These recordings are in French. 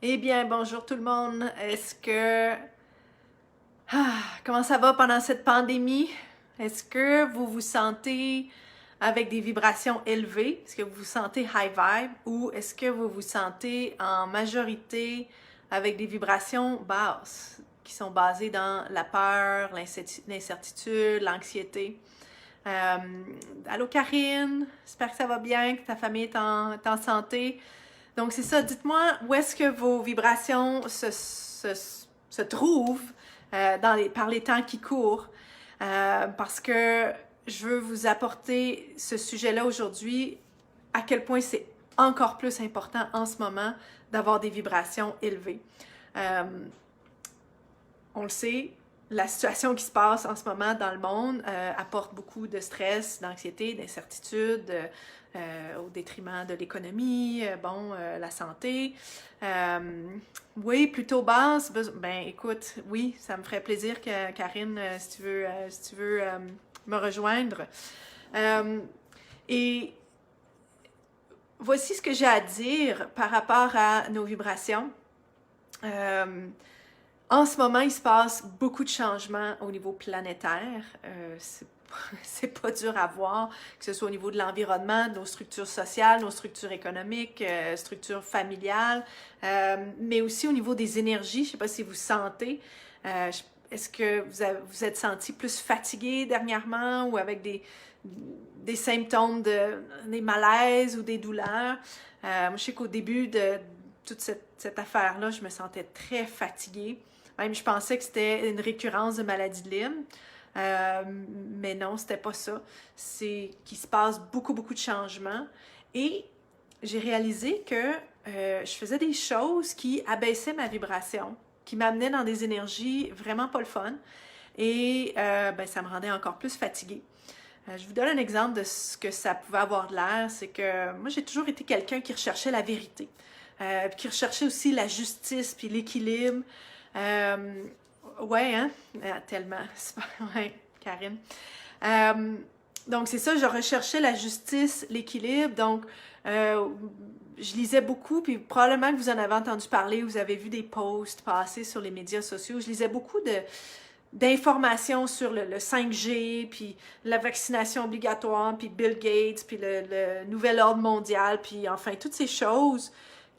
Eh bien, bonjour tout le monde. Comment ça va pendant cette pandémie? Est-ce que vous vous sentez avec des vibrations élevées? Est-ce que vous vous sentez high vibe ou est-ce que vous vous sentez en majorité avec des vibrations basses qui sont basées dans la peur, l'incertitude, l'anxiété? Euh, Allô Karine, j'espère que ça va bien, que ta famille est en santé. Donc, c'est ça. Dites-moi où est-ce que vos vibrations se trouvent par les temps qui courent. Parce que je veux vous apporter ce sujet-là aujourd'hui, à quel point c'est encore plus important en ce moment d'avoir des vibrations élevées. Euh, on le sait, la situation qui se passe en ce moment dans le monde apporte beaucoup de stress, d'anxiété, d'incertitude, au détriment de l'économie, la santé. Oui, plutôt basse. Ben, écoute, oui, ça me ferait plaisir que Karine, si tu veux me rejoindre. Euh, et voici ce que j'ai à dire par rapport à nos vibrations. En ce moment, il se passe beaucoup de changements au niveau planétaire. C'est pas dur à voir, que ce soit au niveau de l'environnement, de nos structures sociales, nos structures économiques, structures familiales, mais aussi au niveau des énergies. Je sais pas si vous sentez. Est-ce que vous êtes senti plus fatigué dernièrement ou avec des symptômes des malaises ou des douleurs? Moi, je sais qu'au début de toute cette affaire-là, je me sentais très fatiguée. Même, je pensais que c'était une récurrence de maladie de Lyme. Mais non, c'était pas ça. C'est qu'il se passe beaucoup, beaucoup de changements. Et j'ai réalisé que je faisais des choses qui abaissaient ma vibration, qui m'amenaient dans des énergies vraiment pas le fun. Et ça me rendait encore plus fatiguée. Je vous donne un exemple de ce que ça pouvait avoir de l'air. C'est que moi, j'ai toujours été quelqu'un qui recherchait la vérité. Qui recherchait aussi la justice puis l'équilibre. Euh, ouais, hein? Tellement. Ouais, Karine. Euh, donc, c'est ça, je recherchais la justice, l'équilibre. Donc, euh, je lisais beaucoup, puis probablement que vous en avez entendu parler, vous avez vu des posts passer sur les médias sociaux. Je lisais beaucoup d'informations sur le 5G, puis la vaccination obligatoire, puis Bill Gates, puis le nouvel ordre mondial, puis enfin, toutes ces choses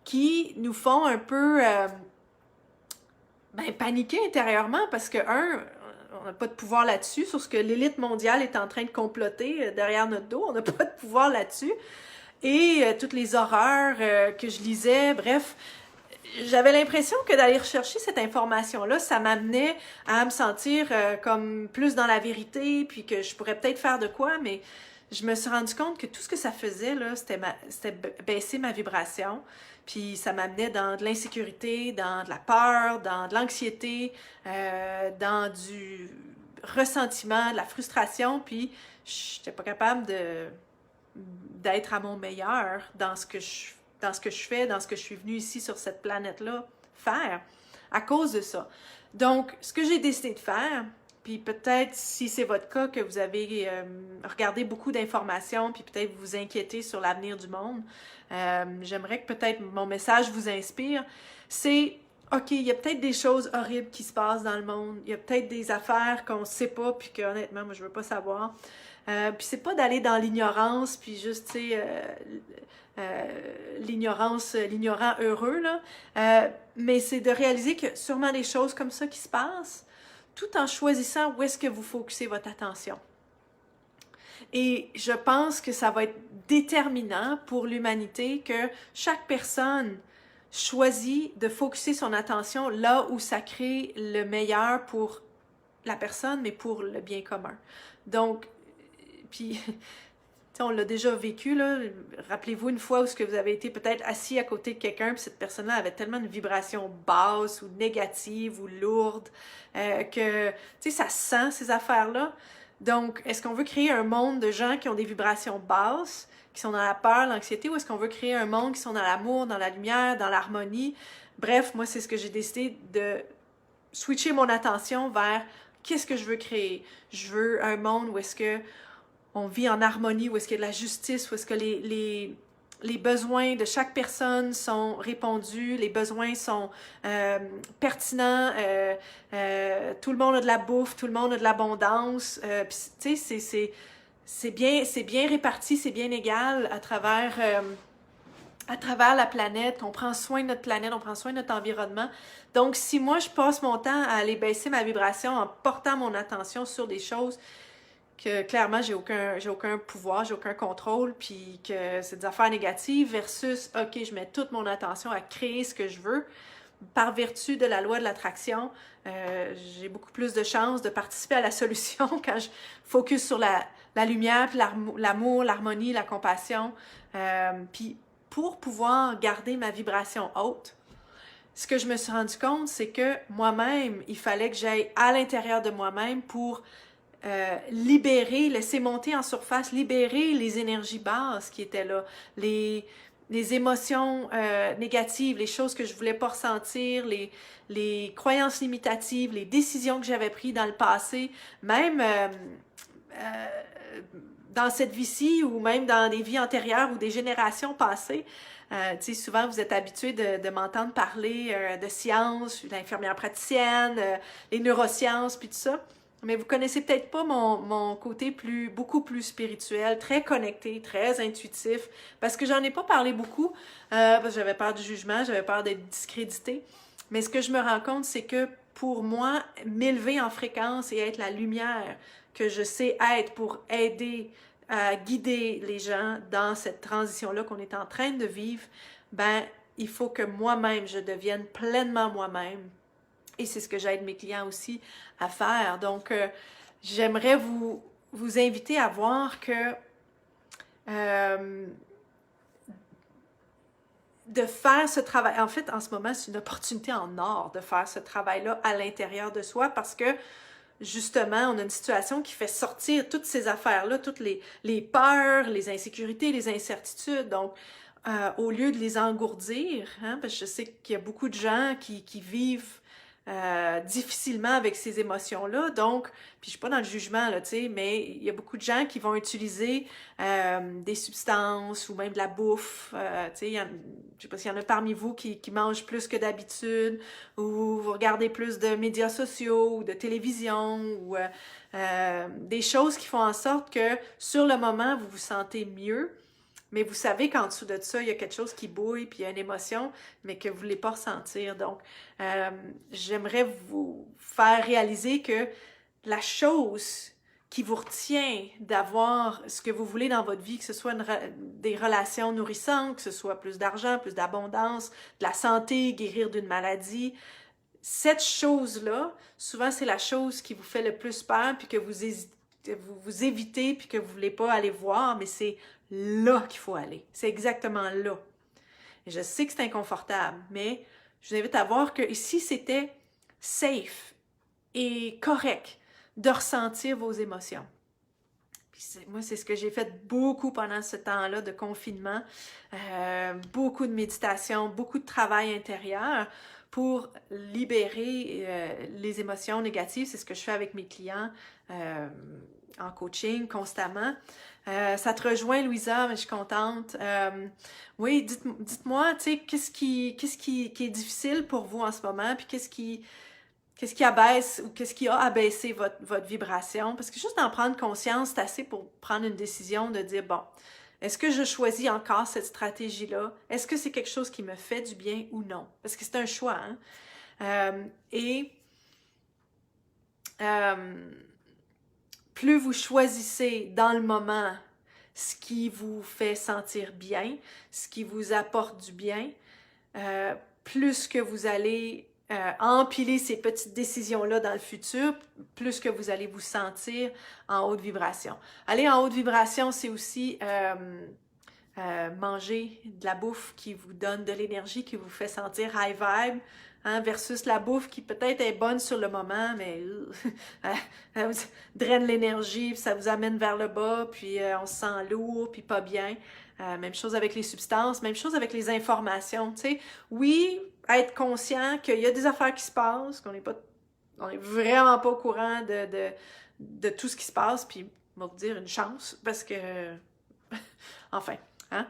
qui nous font un peu paniquer intérieurement parce que, on n'a pas de pouvoir là-dessus, sur ce que l'élite mondiale est en train de comploter derrière notre dos, on n'a pas de pouvoir là-dessus. Et toutes les horreurs que je lisais, bref, j'avais l'impression que d'aller rechercher cette information-là, ça m'amenait à me sentir comme plus dans la vérité, puis que je pourrais peut-être faire de quoi, mais je me suis rendu compte que tout ce que ça faisait, là, c'était baisser ma vibration, puis ça m'amenait dans de l'insécurité, dans de la peur, dans de l'anxiété, dans du ressentiment, de la frustration, puis je n'étais pas capable d'être à mon meilleur dans ce que je fais, dans ce que je suis venue ici sur cette planète-là faire, à cause de ça. Donc, ce que j'ai décidé de faire, puis peut-être si c'est votre cas, que vous avez regardé beaucoup d'informations, puis peut-être vous vous inquiétez sur l'avenir du monde, j'aimerais que peut-être mon message vous inspire, c'est OK, il y a peut-être des choses horribles qui se passent dans le monde, il y a peut-être des affaires qu'on ne sait pas, puis que honnêtement, moi je veux pas savoir. Puis c'est pas d'aller dans l'ignorance, puis juste, tu sais, l'ignorant heureux, là. Mais c'est de réaliser que sûrement des choses comme ça qui se passent, tout en choisissant où est-ce que vous focussez votre attention. Et je pense que ça va être déterminant pour l'humanité que chaque personne choisit de focuser son attention là où ça crée le meilleur pour la personne, mais pour le bien commun. Donc, puis on l'a déjà vécu, là. Rappelez-vous une fois où ce que vous avez été peut-être assis à côté de quelqu'un, puis cette personne-là avait tellement une vibration basse ou négative ou lourde que, tu sais, ça sent ces affaires-là. Donc, est-ce qu'on veut créer un monde de gens qui ont des vibrations basses, qui sont dans la peur, l'anxiété, ou est-ce qu'on veut créer un monde qui sont dans l'amour, dans la lumière, dans l'harmonie? Bref, moi, c'est ce que j'ai décidé de switcher mon attention vers qu'est-ce que je veux créer. Je veux un monde où est-ce que on vit en harmonie, où est-ce qu'il y a de la justice, où est-ce que les besoins de chaque personne sont répondus, les besoins sont pertinents, tout le monde a de la bouffe, tout le monde a de l'abondance, tu sais, c'est bien réparti, c'est bien égal à travers la planète, on prend soin de notre planète, on prend soin de notre environnement. Donc, si moi, je passe mon temps à aller baisser ma vibration en portant mon attention sur des choses que clairement, j'ai aucun pouvoir, j'ai aucun contrôle, puis que c'est des affaires négatives versus, OK, je mets toute mon attention à créer ce que je veux, par vertu de la loi de l'attraction, j'ai beaucoup plus de chances de participer à la solution quand je focus sur la lumière, puis l'amour, l'harmonie, la compassion. Puis pour pouvoir garder ma vibration haute, ce que je me suis rendu compte, c'est que moi-même, il fallait que j'aille à l'intérieur de moi-même pour libérer, laisser monter en surface, libérer les énergies basses qui étaient là, les émotions négatives, les choses que je voulais pas ressentir, les croyances limitatives, les décisions que j'avais prises dans le passé, même dans cette vie-ci ou même dans des vies antérieures ou des générations passées. Tu sais, souvent, vous êtes habitués de m'entendre parler de sciences, d'infirmière praticienne, les neurosciences, puis tout ça. Mais vous connaissez peut-être pas mon côté beaucoup plus spirituel, très connecté, très intuitif, parce que j'en ai pas parlé beaucoup, parce que j'avais peur du jugement, j'avais peur d'être discréditée. Mais ce que je me rends compte, c'est que pour moi, m'élever en fréquence et être la lumière que je sais être pour aider à guider les gens dans cette transition-là qu'on est en train de vivre, ben, il faut que moi-même, je devienne pleinement moi-même. Et c'est ce que j'aide mes clients aussi à faire. Donc, j'aimerais vous inviter à voir que de faire ce travail, en fait, en ce moment, c'est une opportunité en or de faire ce travail-là à l'intérieur de soi parce que, justement, on a une situation qui fait sortir toutes ces affaires-là, toutes les peurs, les insécurités, les incertitudes. Donc, au lieu de les engourdir, hein, parce que je sais qu'il y a beaucoup de gens qui vivent difficilement avec ces émotions-là. Donc, puis je suis pas dans le jugement, là, tu sais, mais il y a beaucoup de gens qui vont utiliser des substances ou même de la bouffe. Tu sais, je sais pas s'il y en a parmi vous qui mangent plus que d'habitude ou vous regardez plus de médias sociaux ou de télévision ou des choses qui font en sorte que sur le moment, vous vous sentez mieux. Mais vous savez qu'en dessous de ça, il y a quelque chose qui bouille, puis il y a une émotion, mais que vous ne voulez pas ressentir. Donc, j'aimerais vous faire réaliser que la chose qui vous retient d'avoir ce que vous voulez dans votre vie, que ce soit des relations nourrissantes, que ce soit plus d'argent, plus d'abondance, de la santé, guérir d'une maladie, cette chose-là, souvent c'est la chose qui vous fait le plus peur, puis que vous évitez, puis que vous ne voulez pas aller voir, mais c'est là qu'il faut aller. C'est exactement là. Et je sais que c'est inconfortable, mais je vous invite à voir que ici, c'était safe et correct de ressentir vos émotions. Puis moi, c'est ce que j'ai fait beaucoup pendant ce temps-là de confinement. Beaucoup de méditation, beaucoup de travail intérieur pour libérer les émotions négatives. C'est ce que je fais avec mes clients en coaching constamment. Ça te rejoint, Louisa, mais je suis contente. Oui, dites-moi, tu sais, qu'est-ce qui est difficile pour vous en ce moment, puis qu'est-ce qui abaisse ou qu'est-ce qui a abaissé votre vibration? Parce que juste d'en prendre conscience, c'est assez pour prendre une décision de dire, bon, est-ce que je choisis encore cette stratégie-là? Est-ce que c'est quelque chose qui me fait du bien ou non? Parce que c'est un choix, hein? Plus vous choisissez dans le moment ce qui vous fait sentir bien, ce qui vous apporte du bien, plus que vous allez empiler ces petites décisions-là dans le futur, plus que vous allez vous sentir en haute vibration. Aller en haute vibration, c'est aussi manger de la bouffe qui vous donne de l'énergie, qui vous fait sentir high vibe, hein, versus la bouffe qui peut-être est bonne sur le moment, mais elle vous draine l'énergie, puis ça vous amène vers le bas, puis on se sent lourd, puis pas bien. Même chose avec les substances, même chose avec les informations, tu sais. Oui, être conscient qu'il y a des affaires qui se passent, on est vraiment pas au courant de tout ce qui se passe, puis on va vous dire une chance, parce que, enfin, Hein?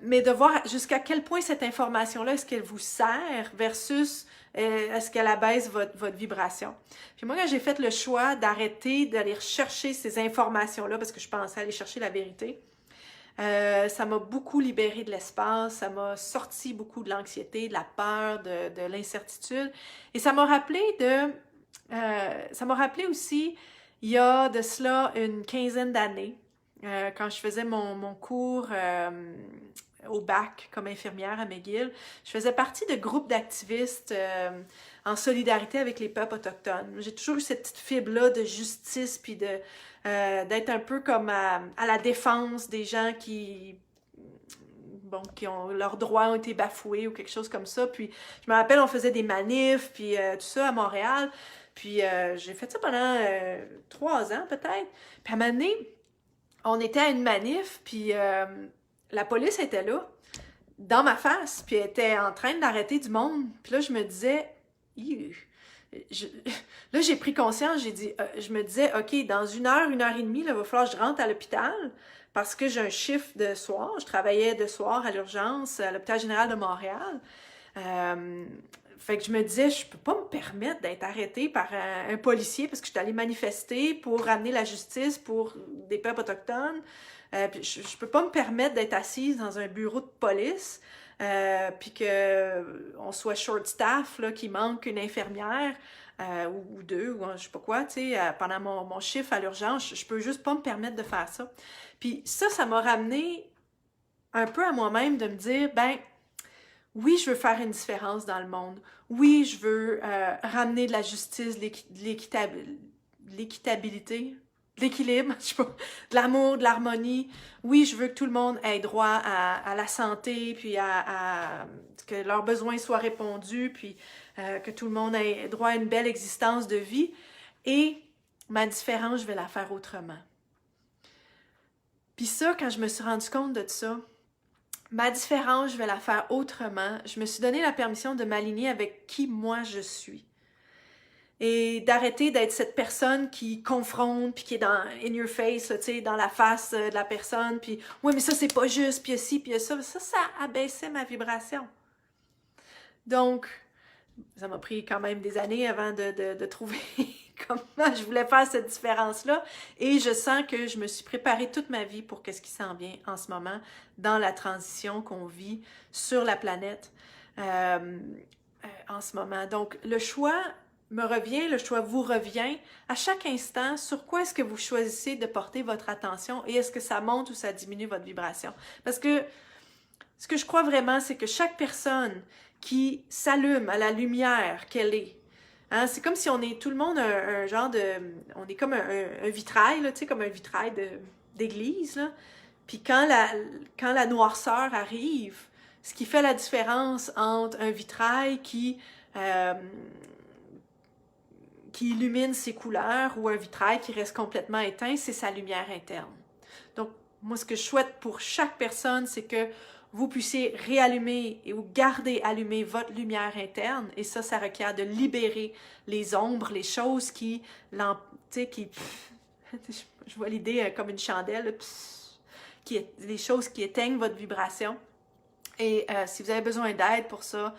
Mais de voir jusqu'à quel point cette information-là, est-ce qu'elle vous sert versus est-ce qu'elle abaisse votre vibration. Puis moi, quand j'ai fait le choix d'arrêter d'aller chercher ces informations-là, parce que je pensais aller chercher la vérité, ça m'a beaucoup libéré de l'espace, ça m'a sorti beaucoup de l'anxiété, de la peur, de l'incertitude. Et ça m'a rappelé aussi, il y a de cela une quinzaine d'années, quand je faisais mon cours au bac comme infirmière à McGill, je faisais partie de groupes d'activistes en solidarité avec les peuples autochtones. J'ai toujours eu cette petite fibre-là de justice, puis d'être un peu comme à la défense des gens qui ont leurs droits ont été bafoués ou quelque chose comme ça. Puis je me rappelle, on faisait des manifs, puis tout ça à Montréal. Puis j'ai fait ça pendant 3 ans peut-être. Puis à un moment donné, on était à une manif, puis la police était là, dans ma face, puis elle était en train d'arrêter du monde. Puis là, je me disais, là, j'ai pris conscience, je me disais, OK, dans 1 heure et demie, là, il va falloir que je rentre à l'hôpital parce que j'ai un chiffre de soir. Je travaillais de soir à l'urgence à l'hôpital général de Montréal. Fait que je me disais, je peux pas me permettre d'être arrêtée par un policier parce que je suis allée manifester pour ramener la justice pour des peuples autochtones. Puis je peux pas me permettre d'être assise dans un bureau de police puis qu'on soit short staff, là, qu'il manque une infirmière ou deux, ou je sais pas quoi, tu sais, pendant mon chiffre à l'urgence, je peux juste pas me permettre de faire ça. Puis ça m'a ramené un peu à moi-même de me dire, ben, oui, je veux faire une différence dans le monde. Oui, je veux ramener de la justice, de l'équitabilité, de l'équilibre, je sais pas, de l'amour, de l'harmonie. Oui, je veux que tout le monde ait droit à la santé, puis que leurs besoins soient répondus, puis que tout le monde ait droit à une belle existence de vie. Et ma différence, je vais la faire autrement. Puis ça, quand je me suis rendu compte de ça, ma différence, je vais la faire autrement. Je me suis donné la permission de m'aligner avec qui moi je suis. Et d'arrêter d'être cette personne qui confronte, puis qui est dans in your face, tu sais, dans la face de la personne, puis « Oui, mais ça, c'est pas juste, puis ci, puis ça. » Ça abaissait ma vibration. Donc, ça m'a pris quand même des années avant de trouver comment je voulais faire cette différence-là. Et je sens que je me suis préparée toute ma vie pour qu'est-ce qui s'en vient en ce moment dans la transition qu'on vit sur la planète en ce moment. Donc, le choix me revient, le choix vous revient à chaque instant sur quoi est-ce que vous choisissez de porter votre attention et est-ce que ça monte ou ça diminue votre vibration. Parce que ce que je crois vraiment, c'est que chaque personne qui s'allume à la lumière qu'elle est, hein, c'est comme si on est tout le monde un genre de... On est comme un vitrail, là, tu sais, comme un vitrail d'église, là. Puis quand la noirceur arrive, ce qui fait la différence entre un vitrail qui illumine ses couleurs ou un vitrail qui reste complètement éteint, c'est sa lumière interne. Donc, moi, ce que je souhaite pour chaque personne, c'est que vous puissiez réallumer et ou garder allumée votre lumière interne. Et ça requiert de libérer les ombres, les choses je vois l'idée comme une chandelle, les choses qui éteignent votre vibration. Et si vous avez besoin d'aide pour ça,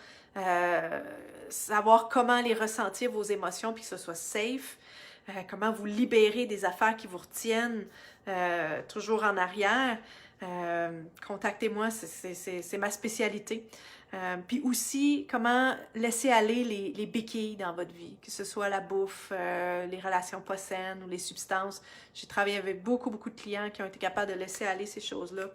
savoir comment les ressentir, vos émotions, puis que ce soit safe, comment vous libérer des affaires qui vous retiennent toujours en arrière, contactez-moi, c'est ma spécialité. Puis aussi, comment laisser aller les béquilles dans votre vie, que ce soit la bouffe, les relations pas saines ou les substances. J'ai travaillé avec beaucoup de clients qui ont été capables de laisser aller ces choses-là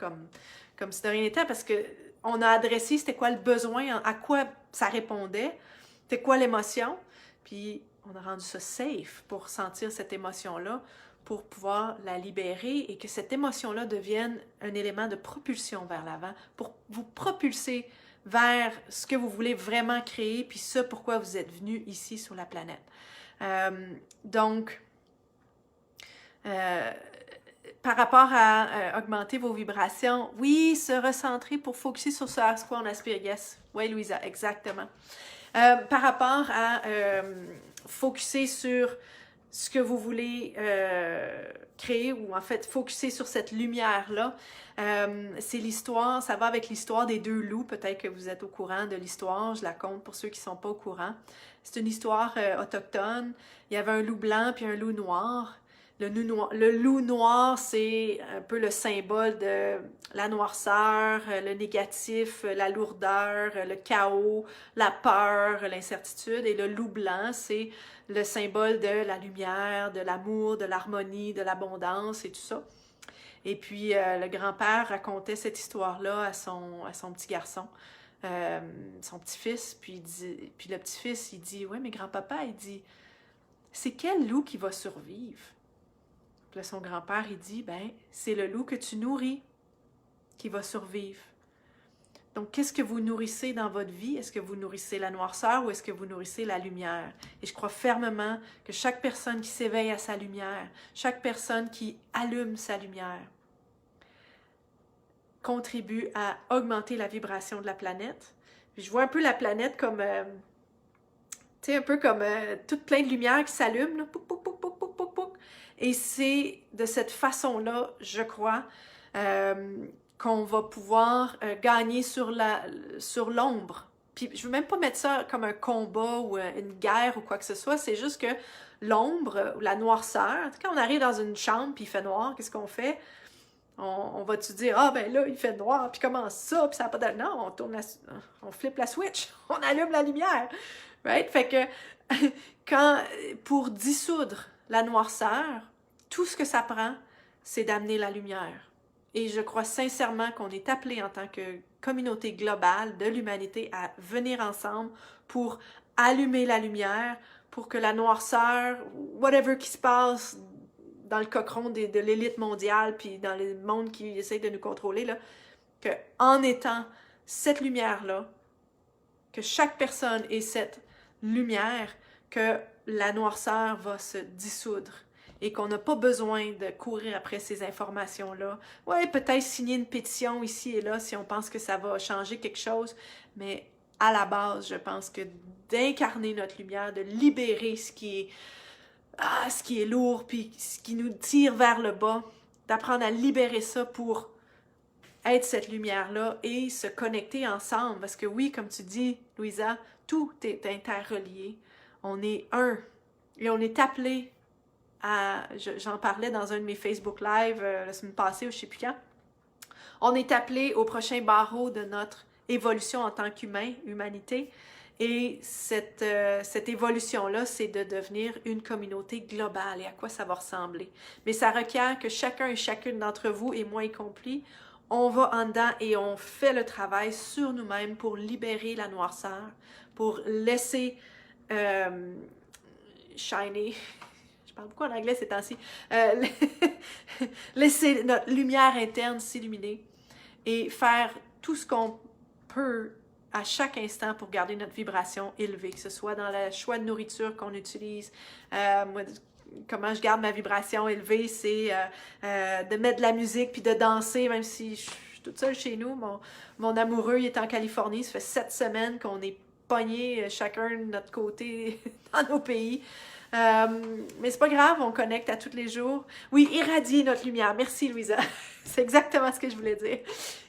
comme si de rien n'était, parce que on a adressé c'était quoi le besoin, à quoi ça répondait, c'était quoi l'émotion, puis on a rendu ça safe pour sentir cette émotion-là, pour pouvoir la libérer et que cette émotion-là devienne un élément de propulsion vers l'avant, pour vous propulser vers ce que vous voulez vraiment créer, puis ce pourquoi vous êtes venu ici sur la planète. Par rapport à augmenter vos vibrations, oui, se recentrer pour focusser sur ce à quoi on aspire. Yes, oui, Louisa, exactement. Par rapport à focusser sur ce que vous voulez créer, ou en fait focuser sur cette lumière-là. C'est l'histoire, ça va avec l'histoire des deux loups, peut-être que vous êtes au courant de l'histoire, je la conte pour ceux qui ne sont pas au courant. C'est une histoire autochtone, il y avait un loup blanc puis un loup noir. Le loup noir, c'est un peu le symbole de la noirceur, le négatif, la lourdeur, le chaos, la peur, l'incertitude. Et le loup blanc, c'est le symbole de la lumière, de l'amour, de l'harmonie, de l'abondance et tout ça. Et puis, le grand-père racontait cette histoire-là à son petit garçon, son petit-fils. Puis le petit-fils, il dit, « Ouais, mais grand-papa, il dit, c'est quel loup qui va survivre? » Puis là, son grand-père, il dit, « Ben, c'est le loup que tu nourris qui va survivre. » Donc, qu'est-ce que vous nourrissez dans votre vie? Est-ce que vous nourrissez la noirceur ou est-ce que vous nourrissez la lumière? Et je crois fermement que chaque personne qui s'éveille à sa lumière, chaque personne qui allume sa lumière, contribue à augmenter la vibration de la planète. Puis je vois un peu la planète comme, tu sais, un peu comme toute plein de lumière qui s'allume, là, pouc, pouc, pouc, pouc, pouc, pouc, pouc. Et c'est de cette façon-là, je crois, qu'on va pouvoir gagner sur l'ombre. Puis je veux même pas mettre ça comme un combat ou une guerre ou quoi que ce soit, c'est juste que l'ombre ou la noirceur, quand on arrive dans une chambre puis il fait noir, qu'est-ce qu'on fait? On va-tu dire, ah ben là, il fait noir, puis comment ça, puis ça n'a pas de... Non, on flippe la switch, on allume la lumière, right? Fait que pour dissoudre la noirceur, tout ce que ça prend, c'est d'amener la lumière. Et je crois sincèrement qu'on est appelé en tant que communauté globale de l'humanité à venir ensemble pour allumer la lumière, pour que la noirceur, whatever qui se passe dans le cochon de l'élite mondiale, puis dans le monde qui essaie de nous contrôler, là, qu'en étant cette lumière-là, que chaque personne ait cette lumière, que la noirceur va se dissoudre et qu'on n'a pas besoin de courir après ces informations-là. Ouais, peut-être signer une pétition ici et là si on pense que ça va changer quelque chose, mais à la base, je pense que d'incarner notre lumière, de libérer ce qui est lourd, puis ce qui nous tire vers le bas, d'apprendre à libérer ça pour être cette lumière-là et se connecter ensemble. Parce que oui, comme tu dis, Louisa, tout est interrelié. On est un. Et on est appelé à... J'en parlais dans un de mes Facebook Live la semaine passée, ou je ne sais plus quand. On est appelé au prochain barreau de notre évolution en tant qu'humain, humanité. Et cette évolution-là, c'est de devenir une communauté globale. Et à quoi ça va ressembler? Mais ça requiert que chacun et chacune d'entre vous, et moi y compris, on va en dedans et on fait le travail sur nous-mêmes pour libérer la noirceur, pour laisser shiner, je parle beaucoup en anglais ces temps-ci, laisser notre lumière interne s'illuminer et faire tout ce qu'on peut à chaque instant pour garder notre vibration élevée, que ce soit dans le choix de nourriture qu'on utilise. Moi, comment je garde ma vibration élevée, c'est de mettre de la musique puis de danser, même si je suis toute seule chez nous. Mon amoureux, il est en Californie, ça fait 7 semaines qu'on est pognés chacun de notre côté dans nos pays. Mais c'est pas grave, on connecte à tous les jours. Oui, irradier notre lumière. Merci, Louisa. C'est exactement ce que je voulais dire.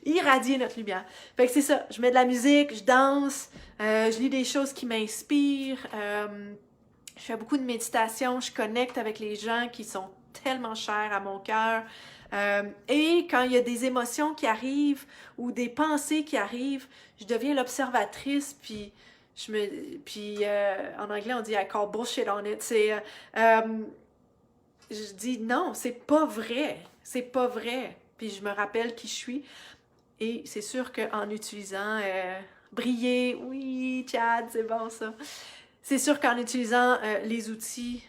Irradier notre lumière. Fait que c'est ça. Je mets de la musique, je danse, je lis des choses qui m'inspirent. Je fais beaucoup de méditation. Je connecte avec les gens qui sont tellement chers à mon cœur. Et quand il y a des émotions qui arrivent ou des pensées qui arrivent, je deviens l'observatrice, puis en anglais on dit I call bullshit on it. Je dis non, c'est pas vrai. Puis je me rappelle qui je suis. Et c'est sûr qu'en utilisant briller, oui, Chad, c'est bon ça. C'est sûr qu'en utilisant les outils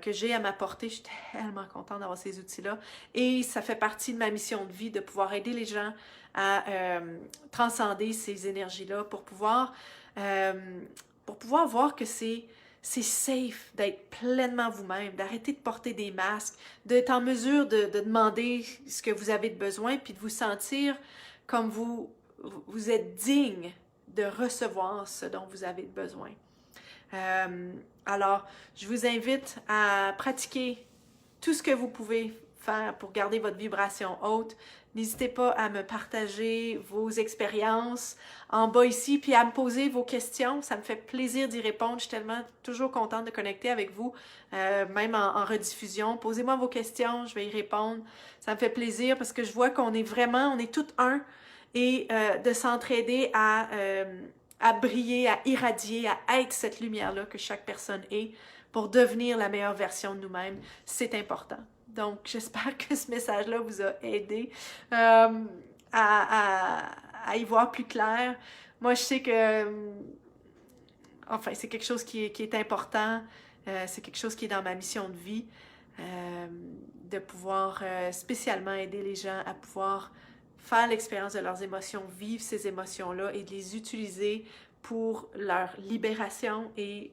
que j'ai à ma portée, je suis tellement contente d'avoir ces outils-là. Et ça fait partie de ma mission de vie, de pouvoir aider les gens à transcender ces énergies-là pour pouvoir voir que c'est safe d'être pleinement vous-même, d'arrêter de porter des masques, d'être en mesure de demander ce que vous avez de besoin, puis de vous sentir comme vous êtes digne de recevoir ce dont vous avez besoin. Alors, je vous invite à pratiquer tout ce que vous pouvez faire pour garder votre vibration haute. N'hésitez pas à me partager vos expériences en bas ici, puis à me poser vos questions. Ça me fait plaisir d'y répondre. Je suis tellement toujours contente de connecter avec vous, même en rediffusion. Posez-moi vos questions, je vais y répondre. Ça me fait plaisir parce que je vois qu'on est vraiment, on est tout un, et de s'entraider à briller, à irradier, à être cette lumière-là que chaque personne est pour devenir la meilleure version de nous-mêmes, c'est important. Donc, j'espère que ce message-là vous a aidé à y voir plus clair. Moi, je sais que, enfin, c'est quelque chose qui est important. C'est quelque chose qui est dans ma mission de vie, de pouvoir spécialement aider les gens à pouvoir faire l'expérience de leurs émotions, vivre ces émotions-là et de les utiliser pour leur libération et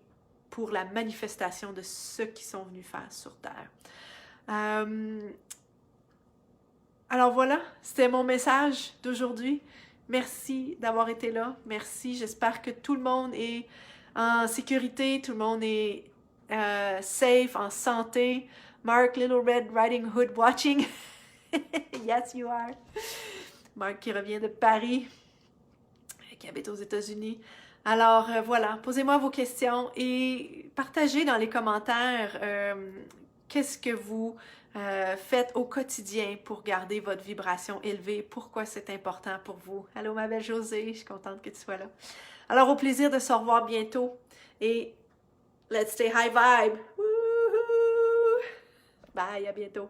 pour la manifestation de ce qu'ils sont venus faire sur Terre. Alors voilà, c'était mon message d'aujourd'hui. Merci d'avoir été là. Merci. J'espère que tout le monde est en sécurité, tout le monde est safe, en santé. Mark, Little Red Riding Hood watching. Yes, you are. Mark qui revient de Paris, qui habite aux États-Unis. Alors voilà, posez-moi vos questions et partagez dans les commentaires qu'est-ce que vous faites au quotidien pour garder votre vibration élevée, pourquoi c'est important pour vous. Allô ma belle Josée, je suis contente que tu sois là. Alors au plaisir de se revoir bientôt et let's stay high vibe. Woohoo! Bye, à bientôt.